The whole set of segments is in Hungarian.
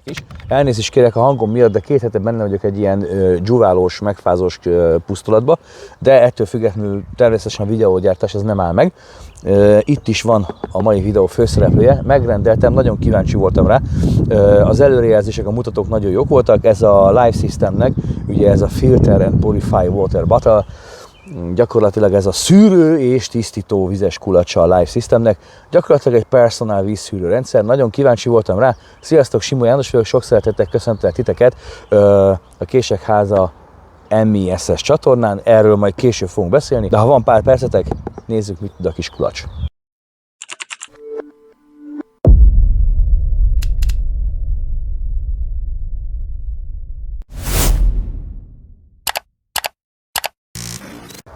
is. Elnézést kérek a hangom miatt, de 2 hete benne vagyok egy ilyen dzsuválós, megfázós pusztulatba, de ettől függetlenül természetesen a videógyártás ez nem áll meg. Itt is van a mai videó főszereplője, megrendeltem, nagyon kíváncsi voltam rá. Az előrejelzések, a mutatók nagyon jók voltak, ez a Live Systemnek, ugye ez a Filter and Purify Water Bottle, gyakorlatilag ez a szűrő és tisztító vizes kulacsa a Live Systemnek, gyakorlatilag egy personál vízszűrő rendszer, nagyon kíváncsi voltam rá. Sziasztok, Simó János vagyok, sok szeretettel köszöntelek titeket a Kések Háza MISS csatornán, erről majd később fogunk beszélni, de ha van pár percetek, nézzük, mit tud a kis kulacs.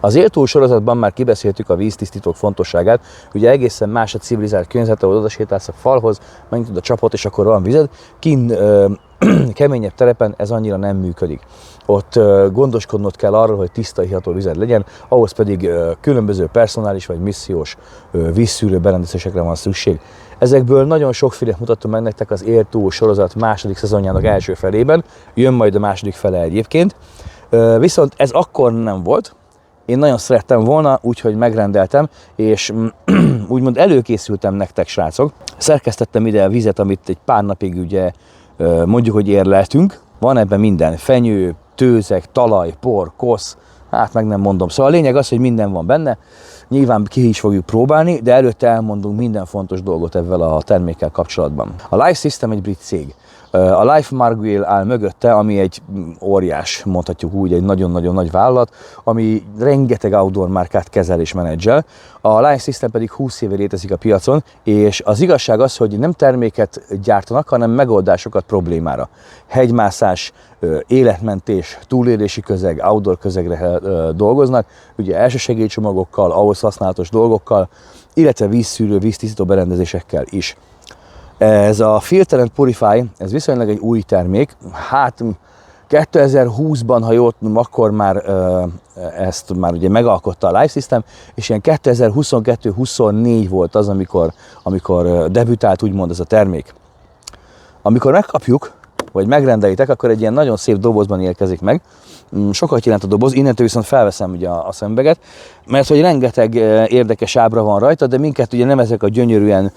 Az éltó sorozatban már kibeszéltük a víztisztítók fontosságát, ugye egészen más a civilizált környezet, ahol odasétálsz a falhoz, megnyitod a csapot és akkor van vized. Kint keményebb terepen ez annyira nem működik. Ott gondoskodnod kell arról, hogy tiszta, iható vized legyen, ahhoz pedig különböző personális vagy missziós vízszűrő berendezésekre van szükség. Ezekből nagyon sokféle mutatom meg nektek az éltó sorozat második szezonjának első felében, jön majd a második fele egyébként, viszont ez akkor nem volt. Én nagyon szerettem volna, úgyhogy megrendeltem, és úgymond előkészültem nektek, srácok. Szerkesztettem ide a vizet, amit egy pár napig ugye mondjuk, hogy érleltünk. Van ebben minden, fenyő, tőzeg, talaj, por, kosz, hát meg nem mondom. Szóval a lényeg az, hogy minden van benne. Nyilván ki is fogjuk próbálni, de előtte elmondunk minden fontos dolgot ezzel a termékkel kapcsolatban. A Live System egy brit cég. A Life Marguil áll mögötte, ami egy óriás, mondhatjuk úgy, egy nagyon-nagyon nagy vállalat, ami rengeteg outdoor márkát kezel és menedzsel. A Live System pedig 20 éve létezik a piacon, és az igazság az, hogy nem terméket gyártanak, hanem megoldásokat problémára. Hegymászás, életmentés, túlélési közeg, outdoor közegre dolgoznak, ugye elsősegélycsomagokkal, ahhoz használatos dolgokkal, illetve vízszűrő, víztisztító berendezésekkel is. Ez a Filter and Purify, ez viszonylag egy új termék, hát 2020-ban, ha jól tudom, akkor már ezt már ugye megalkotta a Live System, és ilyen 2022-24 volt az, amikor debütált úgymond ez a termék. Amikor megkapjuk, vagy megrendelitek, akkor egy ilyen nagyon szép dobozban érkezik meg. Sokat jelent a doboz, innentől viszont felveszem ugye a szemüveget, mert hogy rengeteg érdekes ábra van rajta, de minket ugye nem ezek a gyönyörűen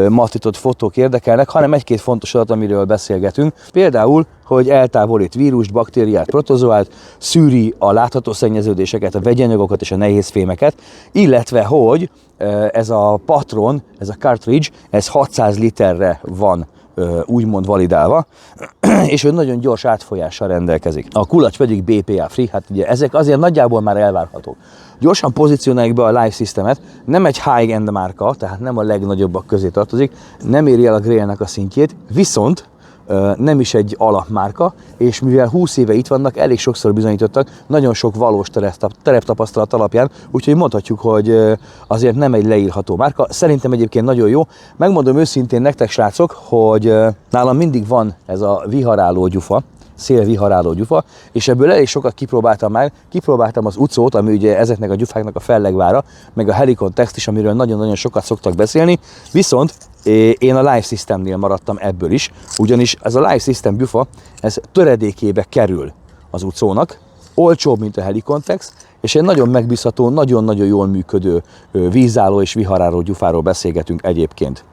mattított fotók érdekelnek, hanem egy-két fontos adat, amiről beszélgetünk. Például, hogy eltávolít vírust, baktériát, protozoát, szűri a látható szennyeződéseket, a vegyi anyagokat és a nehéz fémeket, illetve, hogy ez a patron, ez a cartridge, ez 600 literre van úgymond validálva, és hogy nagyon gyors átfolyással rendelkezik. A kulacs pedig BPA free, hát ugye ezek azért nagyjából már elvárhatók. Gyorsan pozícionáljuk be a Live Systemet, nem egy high-end márka, tehát nem a legnagyobbak közé tartozik, nem éri el a Grailnek a szintjét, viszont nem is egy alapmárka, és mivel 20 éve itt vannak, elég sokszor bizonyítottak, nagyon sok valós tereptapasztalat alapján, úgyhogy mondhatjuk, hogy azért nem egy leírható márka. Szerintem egyébként nagyon jó. Megmondom őszintén nektek, srácok, hogy nálam mindig van ez a viharáló gyufa, szélviharáló gyufa, és ebből elég sokat kipróbáltam már. Kipróbáltam az Ucót, ami ugye ezeknek a gyufáknak a fellegvára, meg a Helicon Text is, amiről nagyon-nagyon sokat szoktak beszélni, viszont én a Live Systemnél maradtam ebből is, ugyanis ez a Live System gyufa, ez töredékébe kerül az Ucónak, olcsóbb, mint a Helicon Text, és egy nagyon megbízható, nagyon-nagyon jól működő vízálló és viharáló gyufáról beszélgetünk egyébként.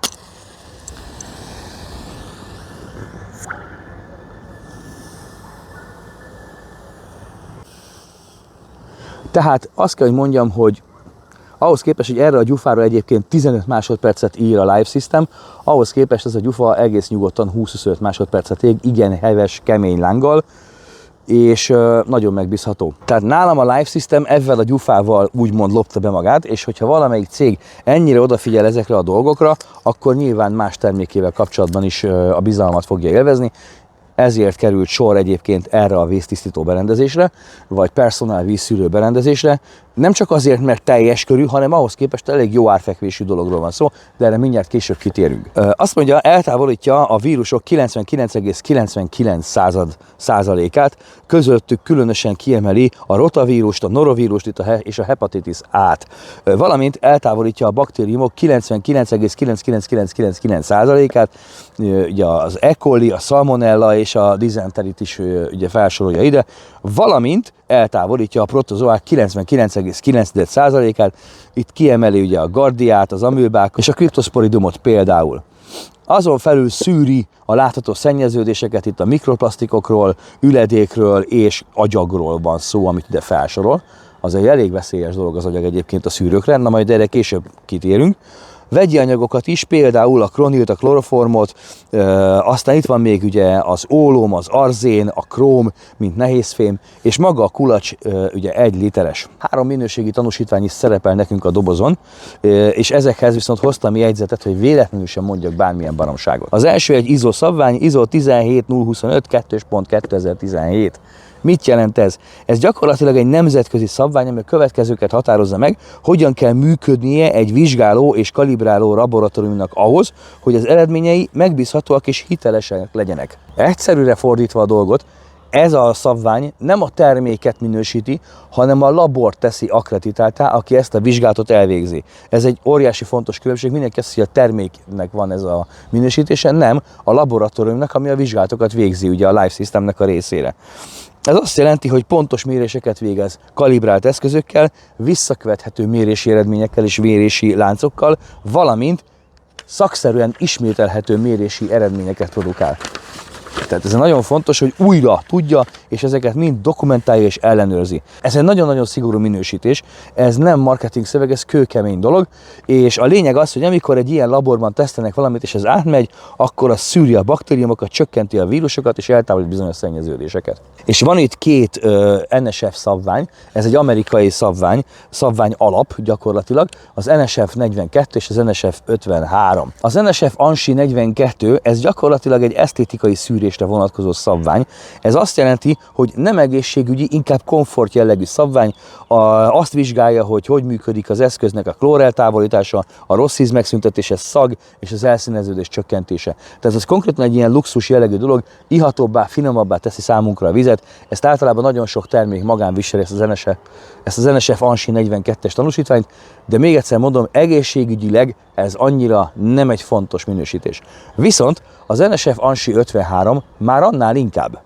Tehát azt kell, hogy mondjam, hogy ahhoz képest, hogy erre a gyufára egyébként 15 másodpercet ír a Live System, ahhoz képest ez a gyufa egész nyugodtan 20-25 másodpercet ég, igen heves, kemény lánggal, és nagyon megbízható. Tehát nálam a Live System ezzel a gyufával úgymond lopta be magát, és hogyha valamelyik cég ennyire odafigyel ezekre a dolgokra, akkor nyilván más termékével kapcsolatban is a bizalmat fogja élvezni. Ezért került sor egyébként erre a víztisztító berendezésre, vagy personál vízszűrő berendezésre. Nem csak azért, mert teljes körű, hanem ahhoz képest elég jó árfekvésű dologról van szó, de erre mindjárt később kitérünk. Azt mondja, eltávolítja a vírusok 99,99%-át, közöttük különösen kiemeli a rotavírust, a norovírust és a hepatitis A-t, valamint eltávolítja a baktériumok 99,99999%-át, ugye az E. coli, a salmonella és a dizenterit is ugye felsorolja ide, valamint eltávolítja a protozoák 99,9%-át, itt kiemeli ugye a gardiát, az amőbák és a kriptosporidumot például. Azon felül szűri a látható szennyeződéseket, itt a mikroplasztikokról, üledékről és agyagról van szó, amit ide felsorol. Az egy elég veszélyes dolog az agyag egyébként a szűrőkre, na majd erre később kitérünk. Vegyi anyagokat is, például a kronilt, a kloroformot, aztán itt van még ugye az ólom, az arzén, a króm, mint nehézfém, és maga a kulacs ugye 1 literes. 3 minőségi tanúsítvány is szerepel nekünk a dobozon, és ezekhez viszont hoztam jegyzetet, hogy véletlenül sem mondjak bármilyen baromságot. Az első egy ISO szabvány, ISO 17025 2.2017. Mit jelent ez? Ez gyakorlatilag egy nemzetközi szabvány, ami a következőket határozza meg, hogyan kell működnie egy vizsgáló és kalibráló laboratóriumnak ahhoz, hogy az eredményei megbízhatóak és hitelesek legyenek. Egyszerűre fordítva a dolgot, ez a szabvány nem a terméket minősíti, hanem a labort teszi akkreditáltá, aki ezt a vizsgálatot elvégzi. Ez egy óriási fontos különbség, mindenki azt hiszi, hogy a terméknek van ez a minősítése, nem a laboratóriumnak, ami a vizsgálatokat végzi, ugye a Life Systemnek a részére. Ez azt jelenti, hogy pontos méréseket végez kalibrált eszközökkel, visszakövethető mérési eredményekkel és mérési láncokkal, valamint szakszerűen ismételhető mérési eredményeket produkál. Tehát ez nagyon fontos, hogy újra tudja, és ezeket mind dokumentálja és ellenőrzi. Ez egy nagyon-nagyon szigorú minősítés, ez nem marketing szöveg, ez kőkemény dolog, és a lényeg az, hogy amikor egy ilyen laborban tesztelnek valamit, és ez átmegy, akkor az szűri a baktériumokat, csökkenti a vírusokat, és eltávolít bizonyos szennyeződéseket. És van itt 2 NSF szabvány, ez egy amerikai szabvány alap gyakorlatilag, az NSF 42 és az NSF 53. Az NSF ANSI 42, ez gyakorlatilag egy esztétikai szűrésre vonatkozó szabvány. Ez azt jelenti, hogy nem egészségügyi, inkább komfort jellegű szabvány, azt vizsgálja, hogy működik az eszköznek a klór eltávolítása, a rossz íz megszüntetése, szag és az elszíneződés csökkentése. Tehát ez konkrétan egy ilyen luxus jellegű dolog, ihatóbbá, finomabbá teszi számunkra a vizet. Ezt általában nagyon sok termék magán viseli, ezt az NSF ANSI 42-es tanúsítványt, de még egyszer mondom, egészségügyileg ez annyira nem egy fontos minősítés. Viszont az NSF ANSI 53 már annál inkább.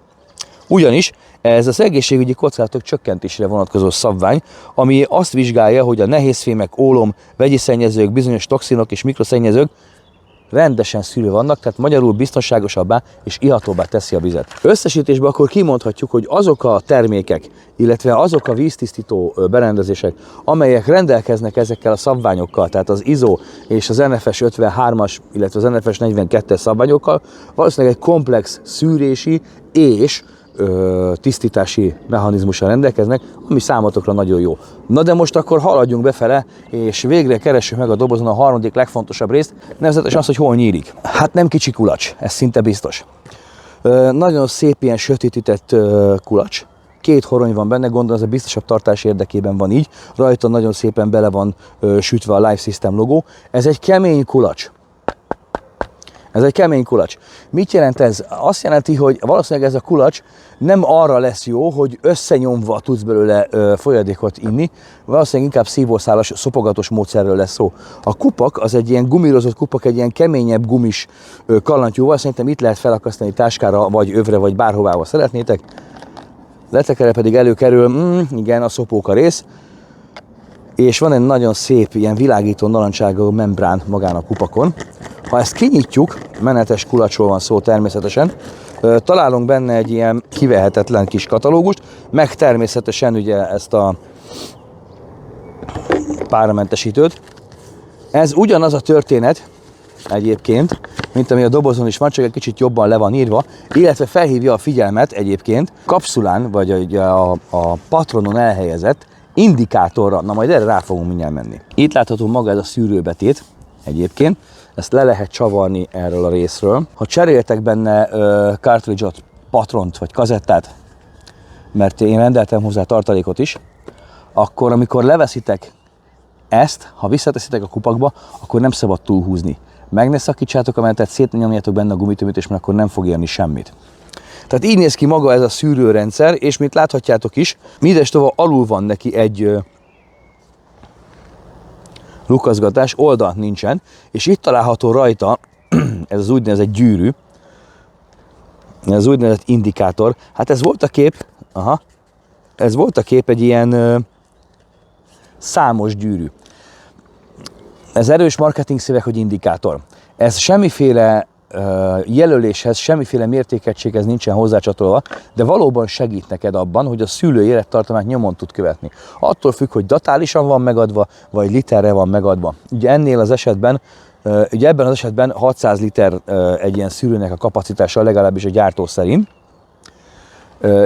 Ugyanis ez az egészségügyi kockázatok csökkentésére vonatkozó szabvány, ami azt vizsgálja, hogy a nehézfémek, ólom, vegyi szennyezők, bizonyos toxinok és mikroszennyezők rendesen szűrve vannak, tehát magyarul biztonságosabbá és ihatóbbá teszi a vizet. Összesítésben akkor kimondhatjuk, hogy azok a termékek, illetve azok a víztisztító berendezések, amelyek rendelkeznek ezekkel a szabványokkal, tehát az ISO és az NFS 53-as, illetve az NFS 42-es szabványokkal, valószínűleg egy komplex szűrési és tisztítási mechanizmussal rendelkeznek, ami számotokra nagyon jó. Na de most akkor haladjunk befele, és végre keressük meg a dobozon a harmadik legfontosabb részt, nevezetesen az, hogy hol nyílik. Hát nem kicsi kulacs, ez szinte biztos. Nagyon szép ilyen sötétített kulacs, 2 horony van benne, gondolom ez a biztosabb tartás érdekében van így, rajta nagyon szépen bele van sütve a Life System logó. Ez egy kemény kulacs. Ez egy kemény kulacs. Mit jelent ez? Azt jelenti, hogy valószínűleg ez a kulacs nem arra lesz jó, hogy összenyomva tudsz belőle folyadékot inni, valószínűleg inkább szívószálas, szopogatós módszerről lesz szó. A kupak az egy ilyen gumírozott kupak, egy ilyen keményebb gumis kallantyúval, szerintem itt lehet felakasztani táskára, vagy övre, vagy bárhová, ahol szeretnétek. Letekere pedig előkerül, igen, a szopóka rész, és van egy nagyon szép, ilyen világító narancsárga membrán magán a kupakon. Ha ezt kinyitjuk, menetes kulacsról van szó természetesen, találunk benne egy ilyen kivehetetlen kis katalógust, meg természetesen ugye ezt a páramentesítőt. Ez ugyanaz a történet egyébként, mint ami a dobozon is van, csak egy kicsit jobban le van írva, illetve felhívja a figyelmet egyébként kapszulán, vagy a patronon elhelyezett indikátorra. Na majd erre rá fogunk mindjárt menni. Itt látható maga ez a szűrőbetét egyébként, ezt le lehet csavarni erről a részről. Ha cseréltek benne cartridge-ot, patront vagy kazettát, mert én rendeltem hozzá tartalékot is, akkor amikor leveszitek ezt, ha visszateszitek a kupakba, akkor nem szabad túlhúzni. Meg ne szakítsátok a menetet, szétnyomjátok benne a gumitömítést, mert akkor nem fog érni semmit. Tehát így néz ki maga ez a szűrőrendszer, és mint láthatjátok is, mindestova alul van neki egy lukaszgatás, oldalt nincsen, és itt található rajta ez az úgynevezett gyűrű, ez az úgynevezett indikátor. Hát ez volt a kép, ez volt a kép egy ilyen számos gyűrű. Ez erős marketing szöveg, hogy indikátor. Ez semmiféle jelöléshez, semmiféle mértékegységhez nincsen hozzácsatolva, de valóban segít neked abban, hogy a szűrő élettartamát nyomon tud követni. Attól függ, hogy datálisan van megadva, vagy literre van megadva. Ugye ennél az esetben, ugye ebben az esetben 600 liter egy ilyen szűrőnek a kapacitása, legalábbis a gyártó szerint.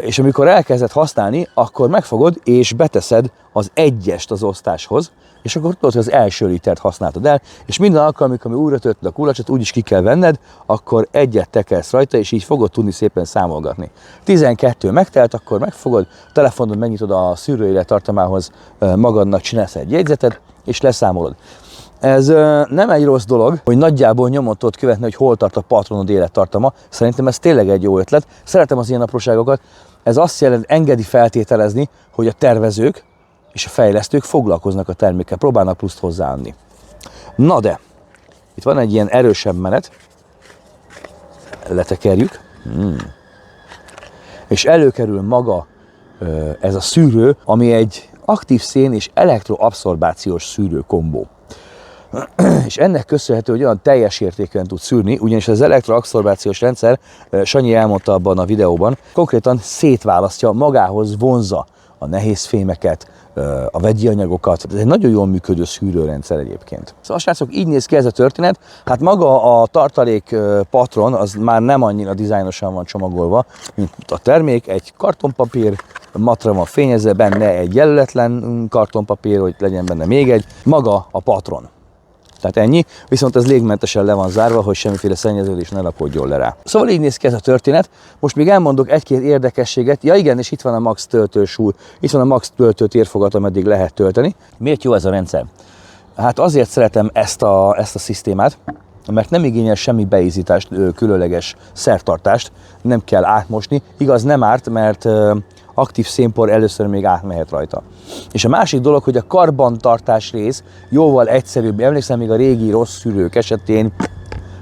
És amikor elkezded használni, akkor megfogod és beteszed az egyest az osztáshoz, és akkor tudod, hogy az első litert használtad el, és minden alkalommal, amikor újra töltöd a kulacsot, úgyis ki kell venned, akkor egyet tekelsz rajta, és így fogod tudni szépen számolgatni. 12 megtelt, akkor megfogod, a telefonod megnyitod a szűrő élettartamához, magadnak csinálsz egy jegyzetet, és leszámolod. Ez nem egy rossz dolog, hogy nagyjából nyomon tudod követni, hogy hol tart a patronod élettartama. Szerintem ez tényleg egy jó ötlet. Szeretem az ilyen apróságokat. Ez azt jelenti, engedi feltételezni, hogy a tervezők és a fejlesztők foglalkoznak a termékkel, próbálnak pluszt hozzáadni. Na de, itt van egy ilyen erősebb menet. Letekerjük. És előkerül maga ez a szűrő, ami egy aktív szén és elektroabszorbációs szűrő kombó. És ennek köszönhető, hogy olyan teljes értékűen tud szűrni, ugyanis az elektroabszorbációs rendszer, Sanyi elmondta abban a videóban, konkrétan szétválasztja, magához vonzza a nehéz fémeket, a vegyi anyagokat. Ez egy nagyon jól működő szűrőrendszer egyébként. Szóval srácok, így néz ki ez a történet. Hát maga a tartalék patron az már nem annyira dizájnosan van csomagolva, mint a termék. Egy kartonpapír, matra van fényezve, benne egy jelöletlen kartonpapír, hogy legyen benne még egy. Maga a patron. Tehát ennyi, viszont ez légmentesen le van zárva, hogy semmiféle szennyeződés ne lapodjon le rá. Szóval így néz ki ez a történet. Most még elmondok egy-két érdekességet. Ja igen, és itt van a max töltősúly, itt van a max töltő térfogat, ameddig lehet tölteni. Miért jó ez a rendszer? Hát azért szeretem ezt a szisztémát, mert nem igényel semmi beízítást, különleges szertartást, nem kell átmosni. Igaz, nem árt, mert aktív szénpor először még átmehet rajta. És a másik dolog, hogy a karbantartás rész jóval egyszerűbb. Emlékszem, még a régi rossz szűrők esetén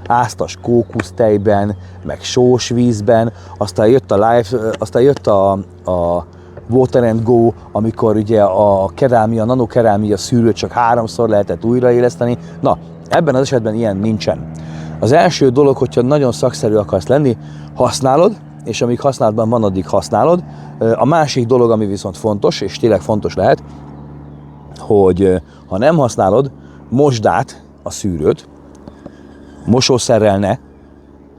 áztas kókusztejben, meg sós vízben, aztán jött a Life, aztán jött a Water & Go, amikor ugye a kerámia, nanokerámia szűrőt csak 3-szor lehetett újraéleszteni. Na, ebben az esetben ilyen nincsen. Az első dolog, hogyha nagyon szakszerű akarsz lenni, használod, és amíg használatban van, addig használod. A másik dolog, ami viszont fontos, és tényleg fontos lehet, hogy ha nem használod, mosd át a szűrőt, mosószerrel ne,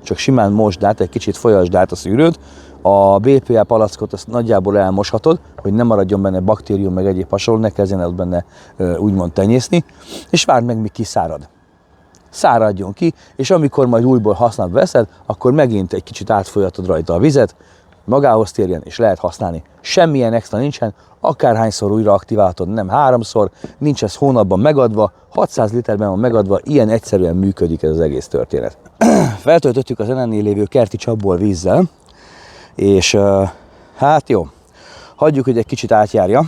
csak simán mosd át, egy kicsit folyasd át a szűrőt, a BPA palackot azt nagyjából elmoshatod, hogy ne maradjon benne baktérium, meg egyéb hasonló, ne kezdjen el benne úgymond tenyészni, és várd meg, míg kiszárad. Száradjon ki, és amikor majd újból használatba veszed, akkor megint egy kicsit átfolyatod rajta a vizet, magához térjen, és lehet használni. Semmilyen extra nincsen, akárhányszor újra aktiválhatod, nem 3-szor, nincs ez hónapban megadva, 600 literben van megadva, ilyen egyszerűen működik ez az egész történet. Feltöltöttük az ennél lévő kerti csapból vízzel, és hát jó, hagyjuk, hogy egy kicsit átjárja.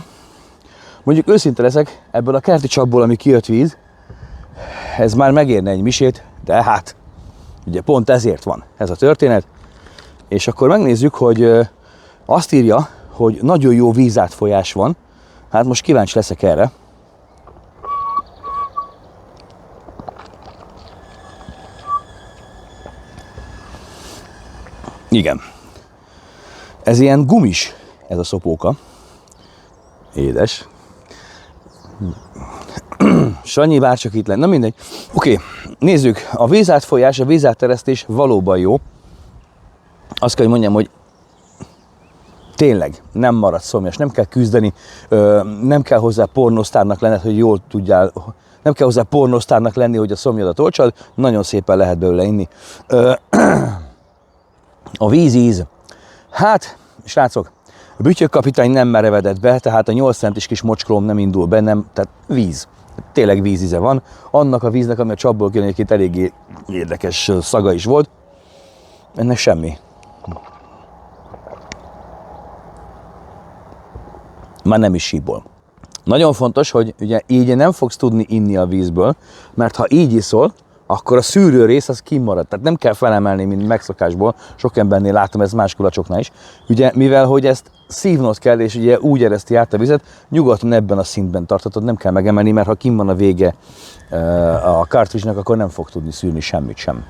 Mondjuk őszinte leszek, ebből a kerti csapból, ami kijött víz, ez már megérne egy misét, de hát ugye pont ezért van ez a történet. És akkor megnézzük, hogy azt írja, hogy nagyon jó vízátfolyás van. Hát most kíváncsi leszek erre. Igen. Ez ilyen gumis, ez a szopóka. Édes. Sanyi bárcsak itt lenne, na mindegy. Oké, nézzük, a vízátfolyás, a vízátteresztés valóban jó. Azt kell, hogy mondjam, hogy tényleg nem marad szomjas, nem kell küzdeni, nem kell hozzá pornosztárnak lenned, hogy jól tudjál, nem kell hozzá pornosztárnak lenni, hogy a szomjadat olcsad, nagyon szépen lehet belőle inni. A vízíz, hát, srácok, A bütyökkapitány nem merevedett be, tehát a 8 centis kis mocskolom nem indul be, nem, tehát víz. Tényleg vízíze van. Annak a víznek, ami a csapból kijön, egyébként eléggé érdekes szaga is volt. Ennek semmi. Már nem is sípol. Nagyon fontos, hogy ugye így nem fogsz tudni inni a vízből, mert ha így iszol, akkor a szűrő rész az kimarad. Tehát nem kell felemelni, mint megszokásból. Sok embernél látom, ez más kulacsoknál is. Ugye, mivel hogy ezt szívnod kell, és ugye úgy ereszti át a vizet, nyugodtan ebben a szintben tartatod, nem kell megemelni, mert ha kim van a vége a cartridge-nak, akkor nem fog tudni szűrni semmit sem.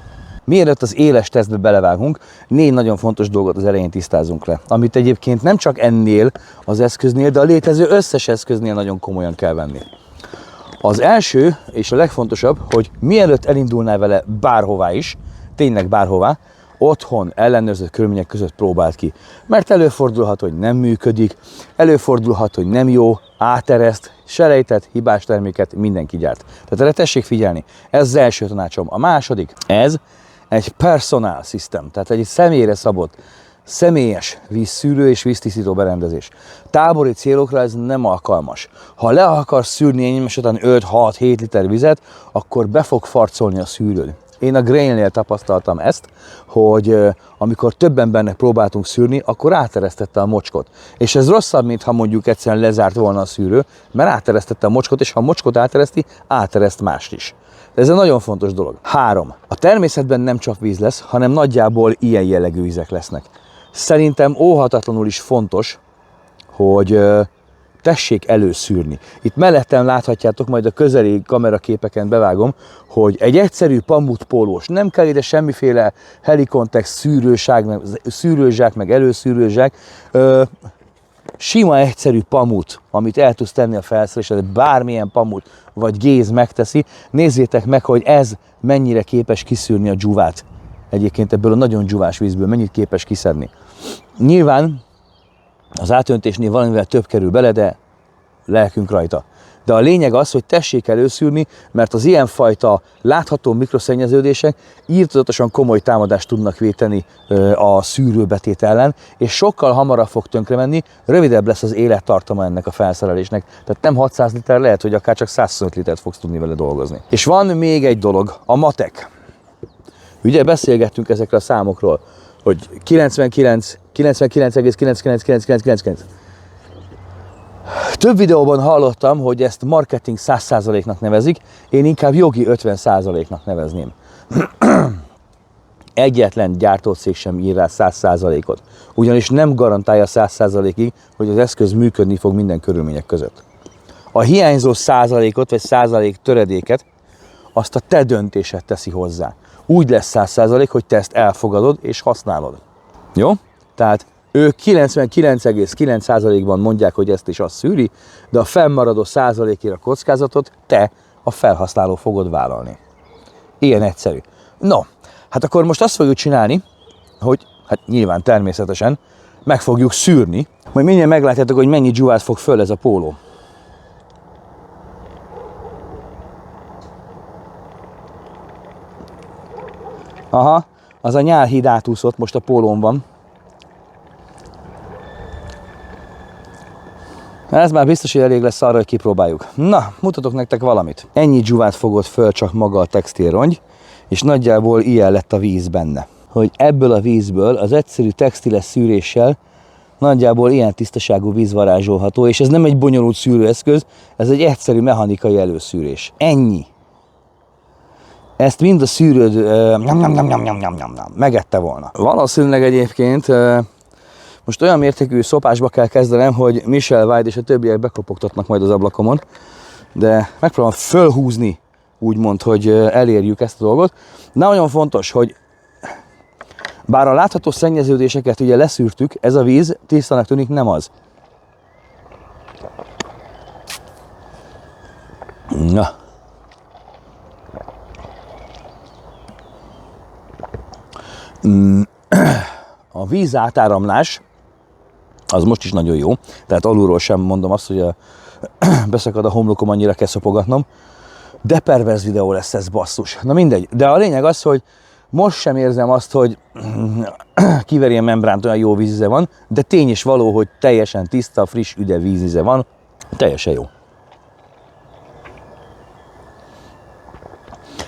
Mielőtt az éles tesztbe belevágunk, 4 nagyon fontos dolgot az elején tisztázunk le, amit egyébként nem csak ennél az eszköznél, de a létező összes eszköznél nagyon komolyan kell venni. Az első és a legfontosabb, hogy mielőtt elindulnál vele bárhová is, tényleg bárhová, otthon ellenőrzött körülmények között próbáld ki. Mert előfordulhat, hogy nem működik, előfordulhat, hogy nem jó, átereszt, selejtet, hibás terméket mindenki gyárt. Tehát erre tessék figyelni. Ez az első tanácsom. A második, ez egy personal system, tehát egy személyre szabott, személyes vízszűrő és víztisztító berendezés. Tábori célokra ez nem alkalmas. Ha le akarsz szűrni ennyi esetben 5-6-7 liter vizet, akkor be fog farcolni a szűrőd. Én a Grailnél tapasztaltam ezt, hogy amikor több embernek próbáltunk szűrni, akkor áteresztette a mocskot. És ez rosszabb, mint ha mondjuk egyszerűen lezárt volna a szűrő, mert áteresztette a mocskot, és ha a mocskot átereszti, átereszt mást is. Ez egy nagyon fontos dolog. 3. A természetben nem csak víz lesz, hanem nagyjából ilyen jellegű vizek lesznek. Szerintem óhatatlanul is fontos, hogy tessék előszűrni. Itt mellettem láthatjátok, majd a közeli kameraképeken bevágom, hogy egy egyszerű pamutpólós, nem kell ide semmiféle helikontext, szűrőzsák, meg előszűrőzsák, sima egyszerű pamut, amit el tudsz tenni a felszerelésre, bármilyen pamut vagy géz megteszi. Nézzétek meg, hogy ez mennyire képes kiszűrni a dzsuvát. Egyébként ebből a nagyon dzsuvás vízből mennyit képes kiszedni. Nyilván az átöntésnél valamivel több kerül bele, de lelkünk rajta. De a lényeg az, hogy tessék előszűrni, mert az ilyenfajta látható mikroszennyeződések írtózatosan komoly támadást tudnak véteni a szűrőbetét ellen, és sokkal hamarabb fog tönkre menni, rövidebb lesz az élettartama ennek a felszerelésnek. Tehát nem 600 liter, lehet, hogy akár csak 125 litert fogsz tudni vele dolgozni. És van még egy dolog, a matek. Ugye beszélgettünk ezekről a számokról, hogy 99,999999. Több videóban hallottam, hogy ezt marketing 100%-nak nevezik, én inkább jogi 50%-nak nevezném. Egyetlen gyártócég sem ír rá 100%-ot, ugyanis nem garantálja 100%-ig, hogy az eszköz működni fog minden körülmények között. A hiányzó százalékot vagy százalék töredéket azt a te döntésed teszi hozzá. Úgy lesz 100%, hogy te ezt elfogadod és használod. Jó? Tehát ők 99,9%-ban mondják, hogy ezt is azt szűri, de a fennmaradó százalékért a kockázatot te, a felhasználó fogod vállalni. Ilyen egyszerű. No, hát akkor most azt fogjuk csinálni, hogy hát nyilván természetesen meg fogjuk szűrni, majd mindjárt meglátjátok, hogy mennyi dzsuvát fog föl ez a póló. Aha, az a nyálhíd átúszott, most a pólón van. Ez már biztos, hogy elég lesz arra, hogy kipróbáljuk. Na, mutatok nektek valamit. Ennyi dzsuvát fogott föl csak maga a textilrongy, és nagyjából ilyen lett a víz benne. Hogy ebből a vízből az egyszerű textiles szűréssel nagyjából ilyen tisztaságú víz varázsolható, és ez nem egy bonyolult szűrőeszköz, ez egy egyszerű mechanikai előszűrés. Ennyi. Ezt mind a szűrőd megette volna. Valószínűleg egyébként most olyan mértékű szopásba kell kezdenem, hogy Michelle White és a többiek bekopogtatnak majd az ablakomon, de megpróbálom fölhúzni, úgymond, hogy elérjük ezt a dolgot. De nagyon fontos, hogy bár a látható szennyeződéseket ugye leszűrtük, ez a víz tisztának tűnik, nem az. Na. A víz átáramlás az most is nagyon jó, tehát alulról sem mondom azt, hogy beszakad a homlokom, annyira kell szopogatnom, de perverz videó lesz ez, basszus. Na mindegy, de a lényeg az, hogy Most sem érzem azt, hogy kiveri a membránt, olyan jó vízíze van, de tény is való, hogy teljesen tiszta, friss, üde vízíze van. Teljesen jó.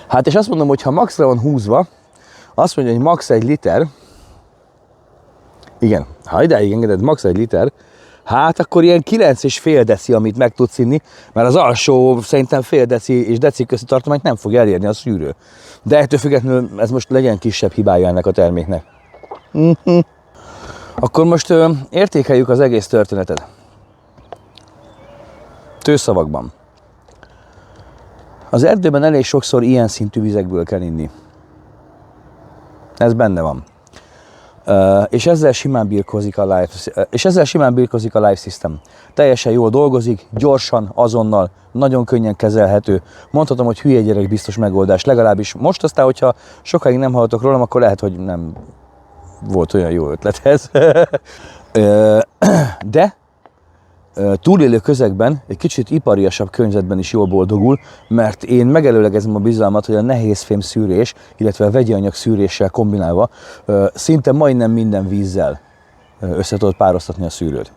Hát és azt mondom, hogy ha maxra van húzva, azt mondja, hogy max 1 liter, igen, ha idáig engeded max 1 liter, hát akkor ilyen 9,5 deci, amit meg tudsz inni, mert az alsó szerintem fél deci és deci közti tartományt nem fog elérni a szűrő. De ettől függetlenül ez most legyen kisebb hibája ennek a terméknek. Akkor most értékeljük az egész történetet. Tőszavakban. Az erdőben elég sokszor ilyen szintű vizekből kell inni. Ez benne van. És ezzel simán birkózik a Life System. Teljesen jól dolgozik, gyorsan, azonnal, nagyon könnyen kezelhető. Mondhatom, hogy hülye gyerek biztos megoldás, legalábbis most, aztán, hogyha sokáig nem hallottok rólam, akkor lehet, hogy nem volt olyan jó ötlet ez. De túlélő közegben, egy kicsit ipariasabb környezetben is jól boldogul, mert én megelőlegezem a bizalmat, hogy a nehézfém szűrés, illetve a vegyi anyag szűréssel kombinálva szinte majdnem minden vízzel össze tudod pároztatni a szűrőt.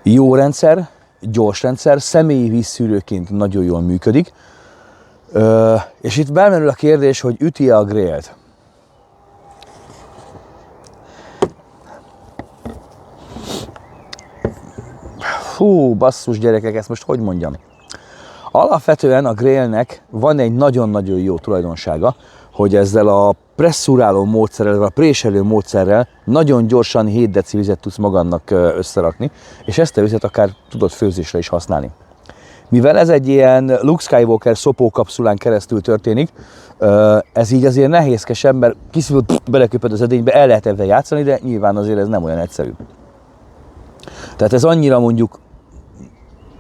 Jó rendszer, gyors rendszer, személyi vízszűrőként nagyon jól működik, és itt belmerül a kérdés, hogy üti-e a Grail-t. Hú, basszus gyerekek, ezt most hogy mondjam? Alapvetően a Grailnek van egy nagyon-nagyon jó tulajdonsága, hogy ezzel a presszuráló módszerrel, a préselő módszerrel nagyon gyorsan 7 deci vizet tudsz magadnak összerakni, és ezt a vizet akár tudod főzésre is használni. Mivel ez egy ilyen Luke Skywalker szopókapszulán keresztül történik, ez így azért nehézkesebb, mert kiszívod, beleköpöd az edénybe, el lehet ebben játszani, de nyilván azért ez nem olyan egyszerű. Tehát ez annyira mondjuk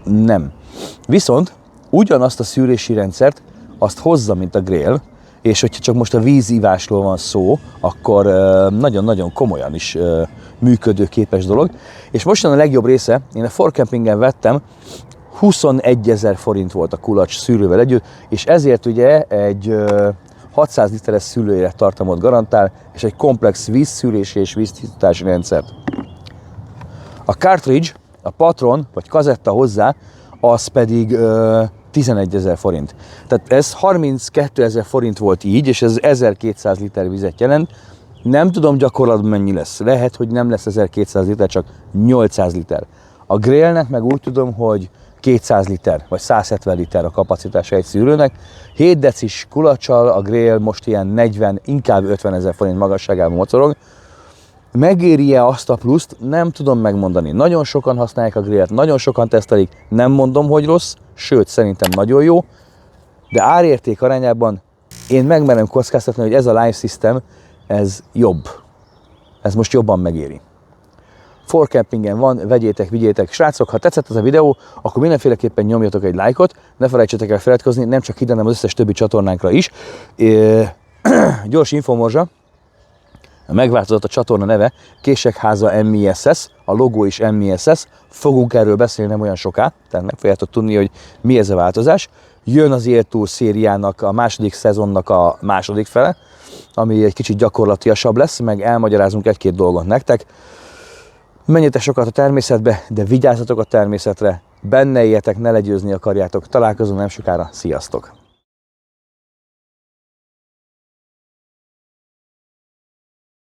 nem. Viszont ugyanazt a szűrési rendszert azt hozza, mint a Grail, és hogyha csak most a vízívásról van szó, akkor nagyon-nagyon komolyan is működőképes dolog. És mostan a legjobb része, én a Forcampingen vettem, 21 000 forint volt a kulacs szűrővel együtt, és ezért ugye egy 600 literes szűrőére tartalmat garantál, és egy komplex vízszűrési és víztisztítási rendszert. A cartridge, a patron vagy kazetta hozzá, az pedig 11 000 forint. Tehát ez 32 000 forint volt így, és ez 1200 liter vizet jelent. Nem tudom gyakorlatban mennyi lesz. Lehet, hogy nem lesz 1200 liter, csak 800 liter. A Grailnek meg úgy tudom, hogy 200 liter, vagy 170 liter a kapacitása egy szűrőnek. 7 decis kulacsal a Grail most ilyen 40, inkább 50 000 forint magasságában mocorog. Megéri-e azt a pluszt? Nem tudom megmondani. Nagyon sokan használják a Grailt, nagyon sokan tesztelik, nem mondom, hogy rossz, sőt, szerintem nagyon jó, de árérték arányában én megmerem kockáztatni, hogy ez a Life System, ez jobb. Ez most jobban megéri. Forcampingen van, vegyétek, vigyétek. Srácok, ha tetszett ez a videó, akkor mindenféleképpen nyomjatok egy lájkot, ne felejtsetek el feliratkozni, nem csak ide, hanem az összes többi csatornánkra is. Gyors infomorzsa. Megváltozott a csatorna neve, Késekháza MISS, a logó is MISS, fogunk erről beszélni nem olyan soká, tehát meg fogjátok tudni, hogy mi ez a változás. Jön az Éltúr szériának, a második szezonnak a második fele, ami egy kicsit gyakorlatiasabb lesz, meg elmagyarázunk egy-két dolgot nektek. Menjetek sokat a természetbe, de vigyázzatok a természetre, benne éljetek, ne legyőzni akarjátok. Találkozunk nem sokára, sziasztok!